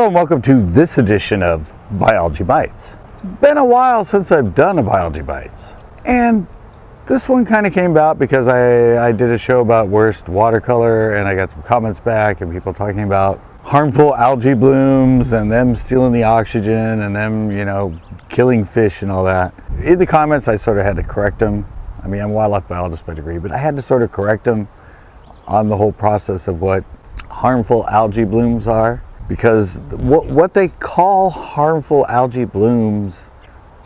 Hello and welcome to this edition of Biology Bites. It's been a while since I've done a Biology Bites, and this one kind of came about because I did a show about worst watercolor, and I got some comments back and people talking about harmful algae blooms and them stealing the oxygen and them, you know, killing fish and all that. In the comments I sort of had to correct them. I mean, I'm a wildlife biologist by degree, but I had to sort of correct them on the whole process of what harmful algae blooms are. Because what they call harmful algae blooms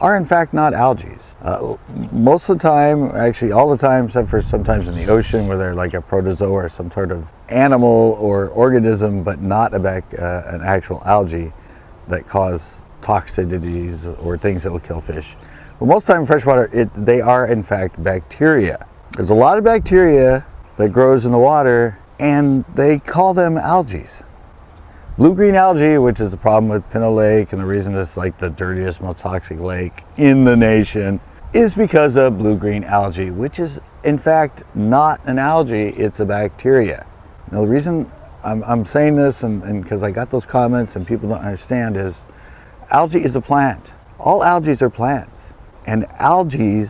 are in fact not algae. Most of the time, actually all the time, except for sometimes in the ocean where they're like a protozoa or some sort of animal or organism, but not an actual algae that cause toxicities or things that will kill fish. But most of the time in freshwater, they are in fact bacteria. There's a lot of bacteria that grows in the water and they call them algae. Blue-green algae, which is the problem with Pinot Lake and the reason it's like the dirtiest, most toxic lake in the nation, is because of blue-green algae, which is in fact not an algae, it's a bacteria. Now the reason I'm saying this, and because I got those comments and people don't understand, is algae is a plant. All algae are plants. And algae,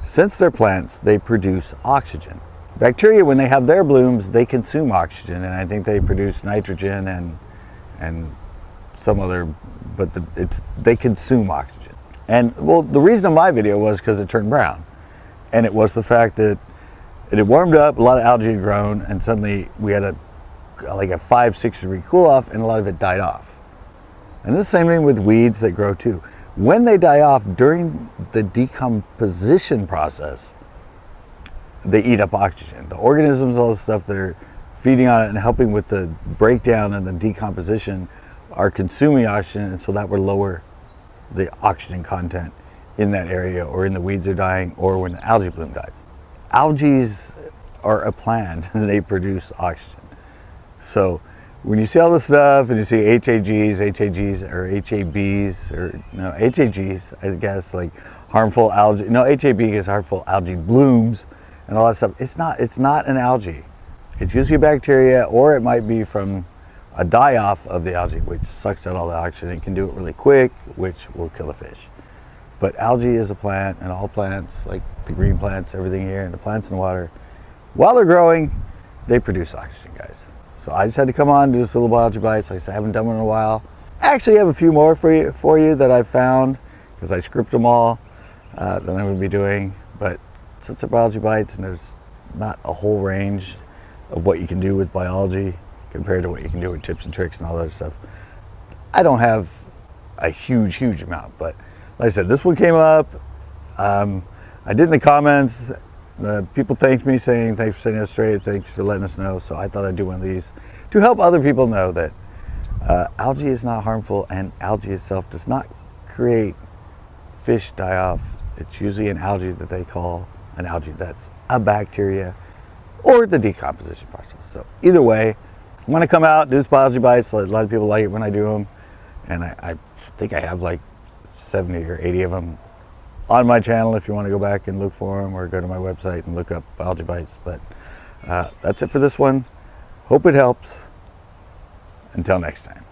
since they're plants, they produce oxygen. Bacteria, when they have their blooms, they consume oxygen, and I think they produce nitrogen and some other, but they consume oxygen. And well, the reason of my video was because it turned brown, and it was the fact that it had warmed up, a lot of algae had grown, and suddenly we had a 5-6 degree cool off, and a lot of it died off. And this is the same thing with weeds that grow too. When they die off during the decomposition process, they eat up oxygen. The organisms, all the stuff that are feeding on it and helping with the breakdown and the decomposition are consuming oxygen, and so that would lower the oxygen content in that area, or in the weeds are dying, or when the algae bloom dies. Algae are a plant and they produce oxygen. So when you see all this stuff and you see HAGs, I guess, like harmful algae. No, HAB is harmful algae blooms and all that stuff. It's not an algae. It's usually a bacteria, or it might be from a die-off of the algae, which sucks out all the oxygen. It can do it really quick, which will kill a fish. But algae is a plant, and all plants, like the green plants, everything here, and the plants in the water, while they're growing, they produce oxygen, guys. So I just had to come on and do this little Biology Bites. Like I said, I haven't done one in a while. I actually have a few more for you that I've found, because I script them all, that I'm going to be doing. But since they're Biology Bites and there's not a whole range of what you can do with biology compared to what you can do with tips and tricks and all that stuff, I don't have a huge amount. But like I said, this one came up. I did in the comments. People thanked me, saying thanks for setting us straight, thanks for letting us know. So I thought I'd do one of these to help other people know that algae is not harmful, and algae itself does not create fish die off. It's usually an algae that they call an algae that's a bacteria, or the decomposition process. So either way, I'm going to come out, do this Biology Bites. A lot of people like it when I do them, and I think I have like 70 or 80 of them on my channel if you want to go back and look for them, or go to my website and look up Biology Bites. But that's it for this one. Hope it helps. Until next time.